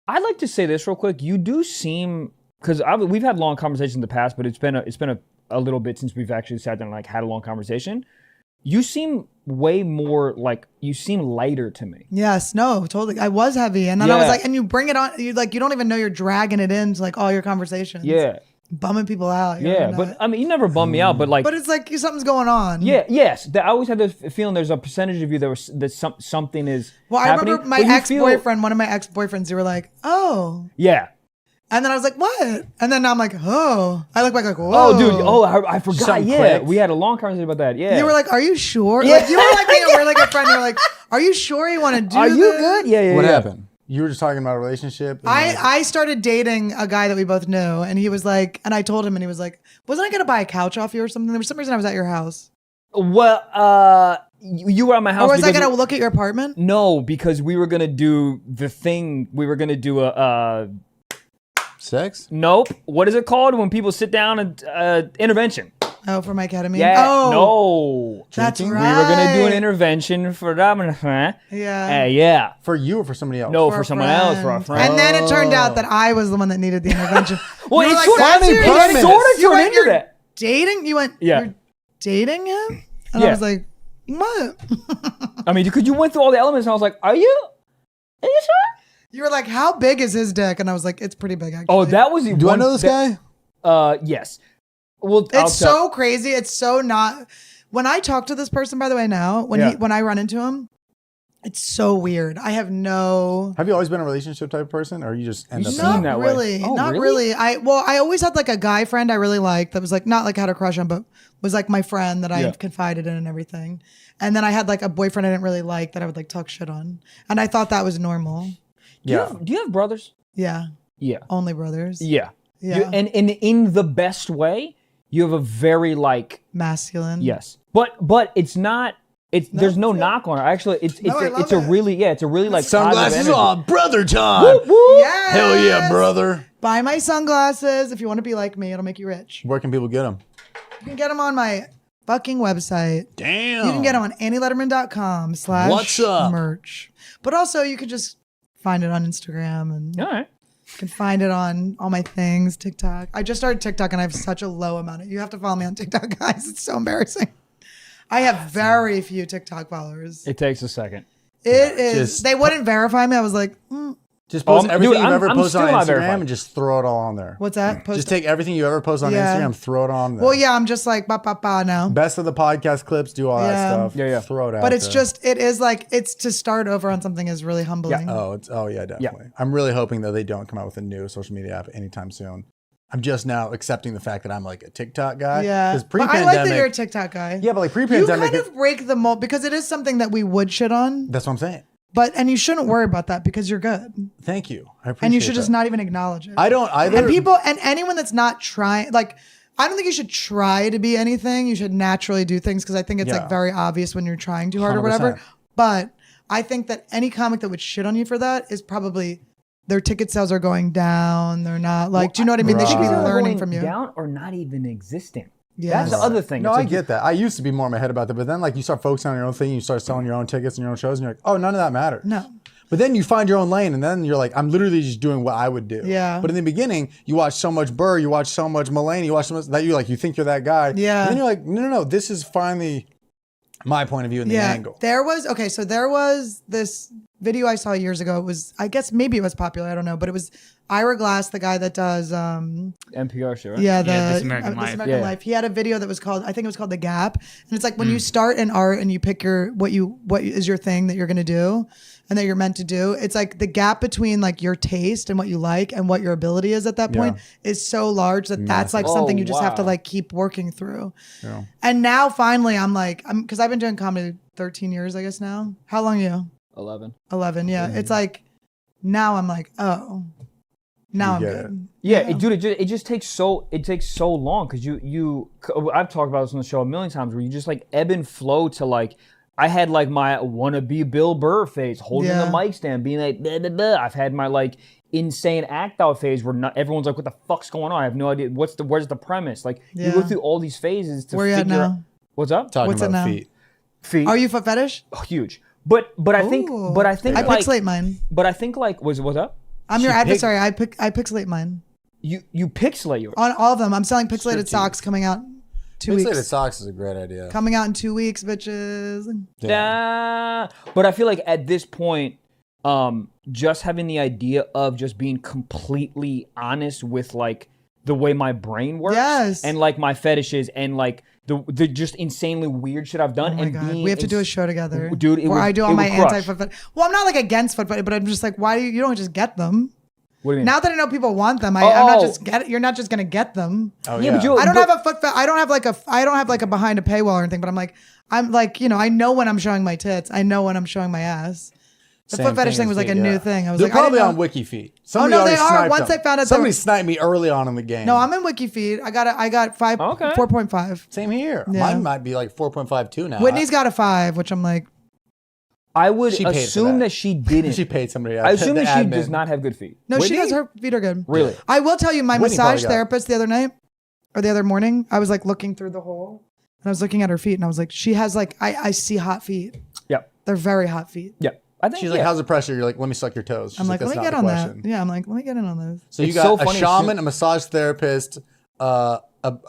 I'd like to say this real quick. You do seem, because we've had long conversations in the past, but it's been a little bit since we've actually sat down and like had a long conversation. You seem way more like, you seem lighter to me. Yes, no, totally. I was heavy, and then I was like, and you bring it on. You don't even know you're dragging it into like all your conversations. Yeah. Bumming people out. Yeah, but I mean, you never bum me out, but like. But it's like something's going on. Yeah, yes. I always had this feeling there's a percentage of you that something is happening. I remember my ex-boyfriend, one of my ex-boyfriends, you were like, oh. Yeah. And then I was like, what? And then I'm like, oh. I look back like, whoa. Oh, dude. Oh, I forgot. Something Yeah. clicked. We had a long conversation about that. Yeah. You were like, are you sure? Yeah. Like, you were like being a really good friend. You were like, are you sure you want to do this? Are you good? Yeah. What happened? You were just talking about a relationship. I started dating a guy that we both knew, and he was like, and I told him, and he was like, wasn't I going to buy a couch off you or something? There was some reason I was at your house. Well, you were at my house. Or was I going to look at your apartment? No, because we were going to do the thing. We were going to do a... Sex? Nope. What is it called when people sit down and intervention? Oh, for my ketamine? Yeah. Oh, No. that's We right. were going to do an intervention for that. Yeah. Yeah. For you or for somebody else? No, For for a someone else, for a friend. friend. And then it turned out that I was the one that needed the intervention. Well, You were it's like, sort that's of your- turned into you're that. dating? You went, Yeah. you're dating him? And Yeah. I was like, what? I mean, because you went through all the elements, and I was like, Are you sure? You were like, how big is his dick? And I was like, it's pretty big, actually. Oh, that was the Do one. I know this guy? Yes. Well, It's so crazy. It's so not. When I talk to this person, by the way, now, when I run into him, it's so weird. I have no. Have you always been a relationship type of person, or you just end up? seem Not that way. really. Oh, Not really? really. I always had like a guy friend I really liked that was like, not like had a crush on, but was like my friend that I confided in and everything. And then I had like a boyfriend I didn't really like that I would like talk shit on. And I thought that was normal. Yeah. Do you have brothers? Yeah. Yeah. Only brothers. Yeah. Yeah. And in the best way, you have a very like Masculine. yes. But it's not. There's no knock on it. Actually, it's a really like Sunglasses positive on, brother time. Woo, woo. Yes. Hell yeah, brother. Buy my sunglasses. If you want to be like me, it'll make you rich. Where can people get them? You can get them on my fucking website. Damn. You can get them on annieletterman.com/merch. What's up? But also you could just find it on Instagram and All right. you can find it on all my things, TikTok. I just started TikTok and I have such a low amount of, you have to follow me on TikTok, guys. It's so embarrassing. I have very few TikTok followers. It takes a second. It is. They wouldn't verify me. I was like, Just post everything you've ever I'm posted on still not Instagram verified. and just throw it all on there. what's that? Just take everything you ever post on Yeah. Instagram, throw it on there. Well, yeah, I'm just like, ba now. Best of the podcast clips, do all that Yeah. stuff. Yeah. Throw it out But it's there. just, it is like, it's to start over on something is really humbling. Oh yeah, definitely. I'm really hoping that they don't come out with a new social media app anytime soon. I'm just now accepting the fact that I'm like a TikTok guy. Yeah. Because But pre-pandemic, I like that you're a TikTok guy. yeah, but like You pre-pandemic, kind of break the mold because it is something that we would shit on. that's what I'm saying. And you shouldn't worry about that because you're good. Thank you. I appreciate And you should that. just not even acknowledge it. I don't either. And anyone that's not trying, like, I don't think you should try to be anything. You should naturally do things because I think it's like very obvious when you're trying too hard or whatever. 100%. But I think that any comic that would shit on you for that is probably their ticket sales are going down. They're not like, do you know what I mean? They should be Either learning going from you. down or not even existing. Yes. That's the other thing. No, It's I like get that. I used to be more in my head about that, but then like you start focusing on your own thing, you start selling your own tickets and your own shows, and you're like, oh, none of that matters. No. But then you find your own lane, and then you're like, I'm literally just doing what I would do. Yeah. But in the beginning, you watch so much Burr, you watch so much Mulaney, you watch so much that you think you're that guy. Yeah. And then you're like, no, this is finally my point of view and the angle. There was this video I saw years ago. It was, I guess maybe it was popular. I don't know, but it was Ira Glass, the guy that does NPR show, right? This American Life. Life. He had a video that was called, I think it was called The Gap. And it's like when you start in art and you pick what is your thing that you're going to do and that you're meant to do. It's like the gap between like your taste and what you like and what your ability is at that point is so large that that's like something you just have to like keep working through. Yeah. And now finally I'm because I've been doing comedy 13 years, I guess now. How long are you? 11. 11. Yeah. It's like, now I'm like, oh, now I'm good. Yeah, dude, it just takes so long because I've talked about this on the show a million times where you just like ebb and flow to like, I had like my wannabe Bill Burr phase, holding the mic stand, being like, blah, blah, blah. I've had my like insane act out phase where everyone's like, what the fuck's going on? I have no idea. Where's the premise? Like you go through all these phases to Where you figure at now? out. What's up? Talking What's it about now? feet. Are you foot fetish? Oh, huge. But I think I like pixelate mine. But I think like what's up? I'm your adversary. I pixelate mine. You pixelate yours On all of them. I'm selling pixelated socks coming out 2 weeks. Pixelated socks is a great idea. Coming out in 2 weeks, bitches. But I feel like at this point, just having the idea of just being completely honest with like the way my brain works, and like my fetishes, and like the just insanely weird shit I've done. Oh my and God. being We have to do a show together, dude. Where I do all my anti-foot fetish. Well, I'm not like against foot fetish, but I'm just like, why you don't just get them? What do you mean? Now that I know people want them, I'm not just you're not just gonna get them. Oh yeah, yeah. but I don't have a foot. I don't have like a behind a paywall or anything. But I'm like, I know when I'm showing my tits. I know when I'm showing my ass. The foot fetish thing was like a new thing. I was They're like, probably I on WikiFeed. Oh no, they are. Once I found out, somebody sniped me early on in the game. No, I'm in WikiFeed. I got 4.5. Same here. Yeah. Mine might be like 4.52 now. Whitney's got a 5, which I'm like. I would assume that she didn't. She paid somebody. I assume that she does not have good feet. No, Whitney? she does. Her feet are good. Really? I will tell you, my Whitney massage probably got therapist the other night, or the other morning, I was like looking through the hole, and I was looking at her feet, and I was like, she has like, I see hot feet. Yep. They're very hot feet. Yep. I think She's like, how's the pressure? You're like, let me suck your toes. She's I'm like, let me that's get not on the that. question. Yeah, I'm like, let me get in on those. So you It's got so a funny. shaman, a massage therapist, a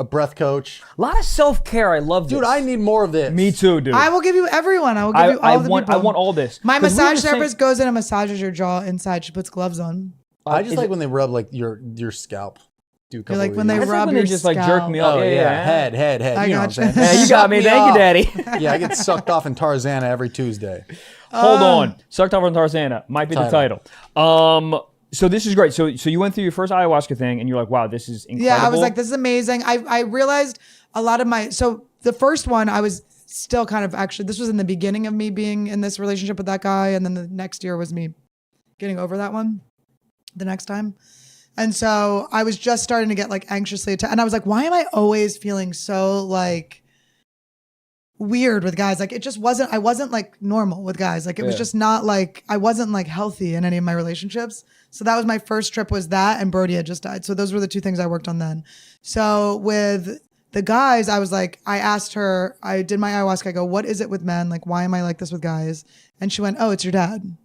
breath coach. A lot of self-care. I love this. Dude, I need more of this. Me too, dude. I will give you everyone. I will give you all the people. I want all this. My 'Cause we massage were saying- therapist goes in and massages your jaw inside. She puts gloves on. I just is like it- when they rub like your scalp. Do a couple like of when these. they That's like rub when they your just like jerk me scalp. off. Oh yeah. head. I You know what I'm gotcha. saying? Yeah, you got Suck me. Thank you, off. Daddy. Yeah, I get sucked off in Tarzana every Tuesday. Hold on. Sucked off on Tarzana might be the title. So this is great. So you went through your first ayahuasca thing, and you're like, wow, this is incredible. Yeah, I was like, this is amazing. I realized a lot of so the first one, I was still kind of this was in the beginning of me being in this relationship with that guy. And then the next year was me getting over that one the next time. And so I was just starting to get like anxiously attacked. And I was like, why am I always feeling so like weird with guys? Like I wasn't like normal with guys. Like it was just not like, I wasn't like healthy in any of my relationships. So that was my first trip, was that, and Brody had just died. So those were the two things I worked on then. So with the guys, I was like, I asked her, I did my ayahuasca. I go, what is it with men? Like, why am I like this with guys? And she went, oh, it's your dad. And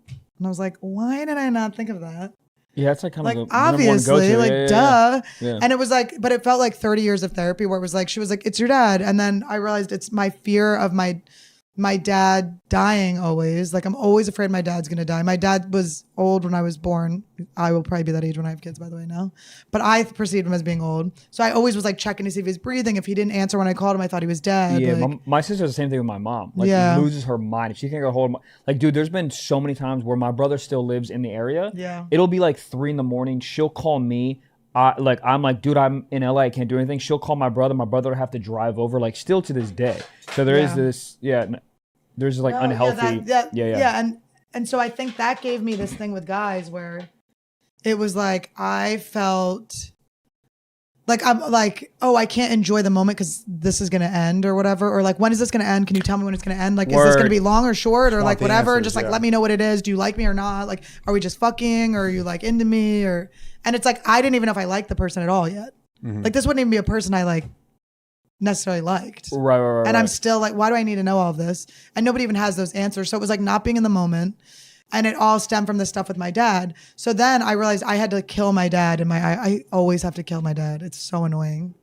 I was like, why did I not think of that? Yeah, it's like kind Like of the number one obviously, go-to. like duh. Yeah. And it was like, but it felt like 30 years of therapy where it was like, she was like, it's your dad. And then I realized it's my fear of my dad dying always. Like I'm always afraid my dad's gonna die. My dad was old when I was born. I will probably be that age when I have kids, by the way, now. But I perceived him as being old. So I always was like checking to see if he's breathing. If he didn't answer when I called him, I thought he was dead. Yeah, like, my sister does the same thing with my mom. Like, Yeah. loses her mind if she can't get a hold of my. Like, dude, there's been so many times where my brother still lives in the area. Yeah. It'll be like 3 a.m. She'll call me. I'm like, dude, I'm in LA. I can't do anything. She'll call my brother. My brother will have to drive over. Like, still to this day. So there is this. Yeah. There's like No, unhealthy. Yeah. And so I think that gave me this thing with guys where it was like I felt like I'm like, oh, I can't enjoy the moment because this is gonna end or whatever, or like, when is this gonna end? Can you tell me when it's gonna end? Like, is this gonna be long or short, or Want like the whatever? answers, Just like yeah. let me know what it is. Do you like me or not? Like, are we just fucking, or are you like into me? Or and it's like I didn't even know if I liked the person at all yet. Like this wouldn't even be a person I like necessarily liked. Right. And I'm still like, why do I need to know all of this? And nobody even has those answers. So it was like not being in the moment. And it all stemmed from the stuff with my dad. So then I realized I had to kill my dad. And I always have to kill my dad. It's so annoying.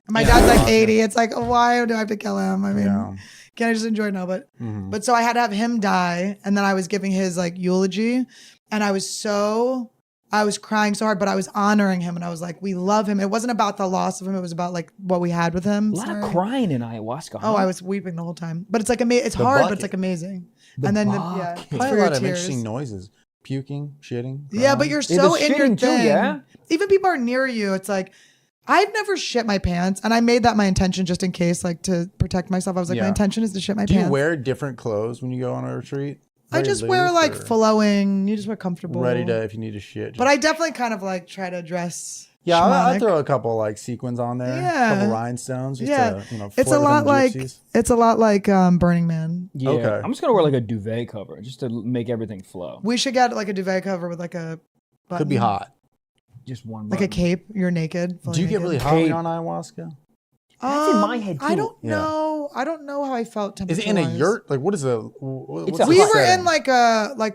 And my dad's like 80. It's like, why do I have to kill him? I mean, can't I just enjoy it now? But so I had to have him die. And then I was giving his like eulogy. And I was crying so hard, but I was honoring him, and I was like, we love him. It wasn't about the loss of him. It was about like what we had with him. A lot of crying in ayahuasca. Oh, I was weeping the whole time. But it's like amazing. It's hard, but it's like amazing. And then it's Probably for a your lot of tears. interesting noises. Puking, shitting. Yeah, but crying. you're Yeah, so the in your shitting too, thing. yeah? Even people are near you. It's like, I've never shit my pants, and I made that my intention just in case, like to protect myself. I was like, my intention is to shit my Do pants. you wear different clothes when you go on a retreat? I Very just wear loose like or flowing. You just wear comfortable. ready to, if you need to shit. But I definitely kind of like try to dress. Yeah, I shamanic. throw a couple like sequins on there. Yeah. A couple rhinestones. Just Yeah. to, It's flirt a with lot them like gypsies. Burning Man. Yeah. Okay. I'm just gonna wear like a duvet cover just to make everything flow. We should get like a duvet cover with like a button. Could be hot. Just one. Like a button. cape. You're naked. fully Do you get naked. really hot when Cape. you're on ayahuasca? That's in my head too. I don't Yeah. know. I don't know how I felt. Is it in a temperature-wise. yurt? Like what is the? What's It's a the We were setting? in like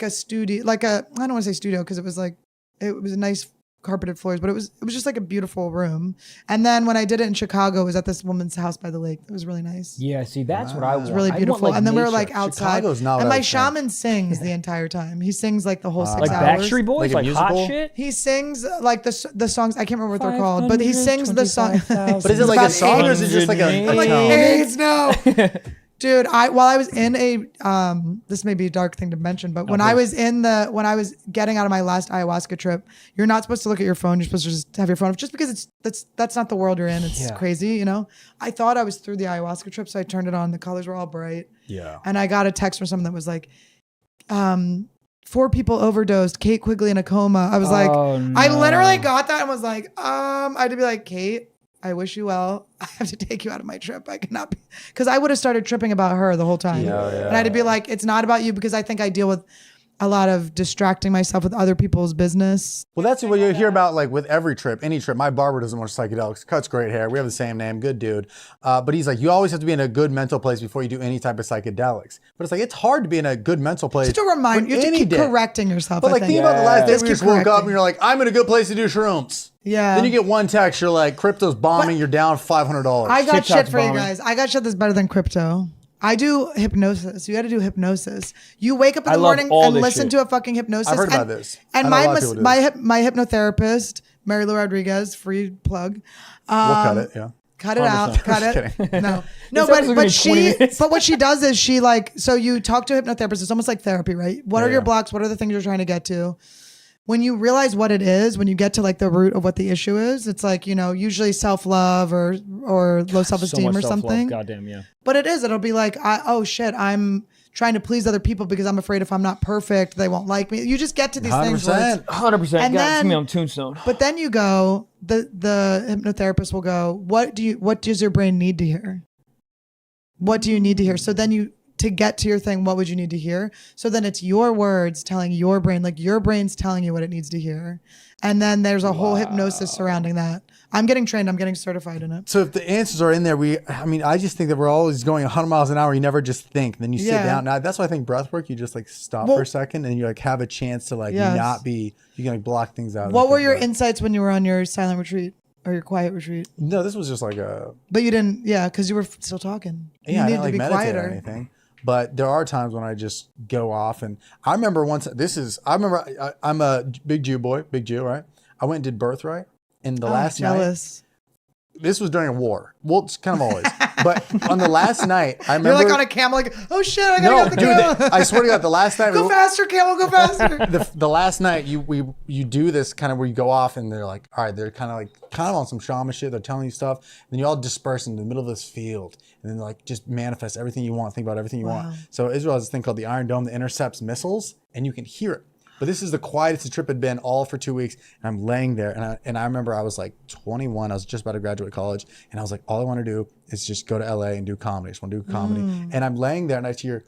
a studio, like a, I don't want to say studio because it was like It was a nice carpeted floors, but it was just like a beautiful room. And then when I did it in Chicago, it was at this woman's house by the lake. It was really nice. Yeah, see, that's what I want. It was really beautiful. And then we were like outside. Chicago's not and what I my was shaman sings the entire time. He sings like the whole 6 like hours. Backstreet Boys, Like a like hot musical? shit. He sings like the songs. I can't remember what they're called, but he sings the song. But is it like a song or is it just like a I'm like, tone? AIDS, no. Dude, while I was in this may be a dark thing to mention, but when I was getting out of my last ayahuasca trip, you're not supposed to look at your phone. You're supposed to just have your phone off, just because that's not the world you're in. It's crazy, you know. I thought I was through the ayahuasca trip, so I turned it on. The colors were all bright. Yeah. And I got a text from someone that was like, 4 people overdosed. Kate Quigley in a coma. I was like, no. I literally got that and was like, I had to be like, Kate, I wish you well. I have to take you out of my trip. I cannot be, because I would have started tripping about her the whole time. Yeah. And I had to be like, it's not about you, because I think I deal with a lot of distracting myself with other people's business. Well, that's what you hear about, like with every trip, any trip. My barber doesn't want psychedelics, cuts great hair. We have the same name, good dude. But he's like, you always have to be in a good mental place before you do any type of psychedelics. But it's like, it's hard to be in a good mental place. Just to remind you, have to keep correcting yourself. But like, think about the last day Just we keep just woke up correcting. and you're like, I'm in a good place to do shrooms. Yeah. Then you get one text, you're like, crypto's bombing, you're down $500. I got TikTok's shit for you bombing. guys. I got shit that's better than crypto. I do hypnosis. You got to do hypnosis. You wake up in the love morning all and this listen shit. to a fucking hypnosis. I've heard about this. And I know a lot of people do my hypnotherapist, Mary Lou Rodriguez, free plug. We'll cut it, yeah. Cut it out. 100%. Cut Just it. kidding. No, This episode's gonna be 20 minutes. but what she does is she like, so you talk to a hypnotherapist. It's almost like therapy, right? What are your blocks? What are the things you're trying to get to? When you realize what it is, when you get to like the root of what the issue is, it's like, you know, usually self-love or low self-esteem So much or self-love. something. Goddamn, yeah. But it is. It'll be like, oh shit, I'm trying to please other people because I'm afraid if I'm not perfect, they won't like me. You just get to these things. Where it's, 100%. And God, then- it's me on Tombstone. but then you go, the hypnotherapist will go, what does your brain need to hear? What do you need to hear? So then to get to your thing, what would you need to hear? So then it's your words telling your brain, like your brain's telling you what it needs to hear. And then there's a whole hypnosis surrounding that. I'm getting trained. I'm getting certified in it. So if the answers are in there, I just think that we're always going 100 miles an hour. You never just think. Then you sit down. Now, that's why I think breath work, you just like stop for a second and you like have a chance to like not be, you can like block things out. What were your insights when you were on your silent retreat or your quiet retreat? No, this was just like a. But you didn't, because you were still talking. Yeah, you I needed didn't like to be meditate quieter. or anything. But there are times when I just go off, and I remember once. I'm a big Jew boy, big Jew, right? I went and did Birthright, and the last night. Jealous. This was during a war. Well, it's kind of always. But on the last night, I remember. You're like on a camel, like, oh shit, I gotta No, get the dude, camel. I swear to God, the last night. Go faster, camel, go faster. The last night you do this kind of where you go off and they're like, all right, they're kind of on some shaman shit. They're telling you stuff. And then you all disperse into the middle of this field and then like just manifest everything you want, think about everything you want. So Israel has this thing called the Iron Dome that intercepts missiles and you can hear it. But this is the quietest the trip had been all for 2 weeks. And I'm laying there and I remember I was like 21. I was just about to graduate college. And I was like, all I want to do is just go to LA and do comedy. I just want to do comedy. And I'm laying there and I hear,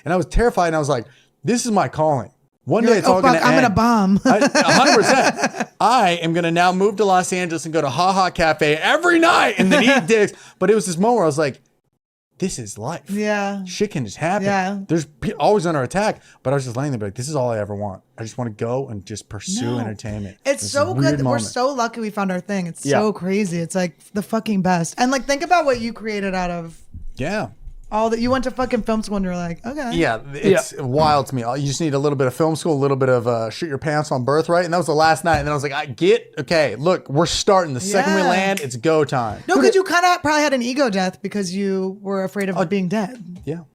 and I was terrified. And I was like, this is my calling. One day it's all going to end. I'm going to bomb. 100%. I am going to now move to Los Angeles and go to Ha Ha Cafe every night and then eat dicks. But it was this moment where I was like, this is life. Yeah. Shit can just happen. Yeah. There's always under attack. But I was just laying there like, this is all I ever want. I just want to go and just pursue entertainment. It's This so weird good that we're moment. so lucky we found our thing. It's so crazy. It's like the fucking best. And like, think about what you created out of Yeah. all that. You went to fucking film school and you're like, okay. Yeah, it's wild to me. You just need a little bit of film school, a little bit of shoot your pants on Birthright. And that was the last night. And then I was like, okay, look, we're starting. The second we Yeah. land, it's go time. No, because you kind of probably had an ego death because you were afraid of being dead. Yeah.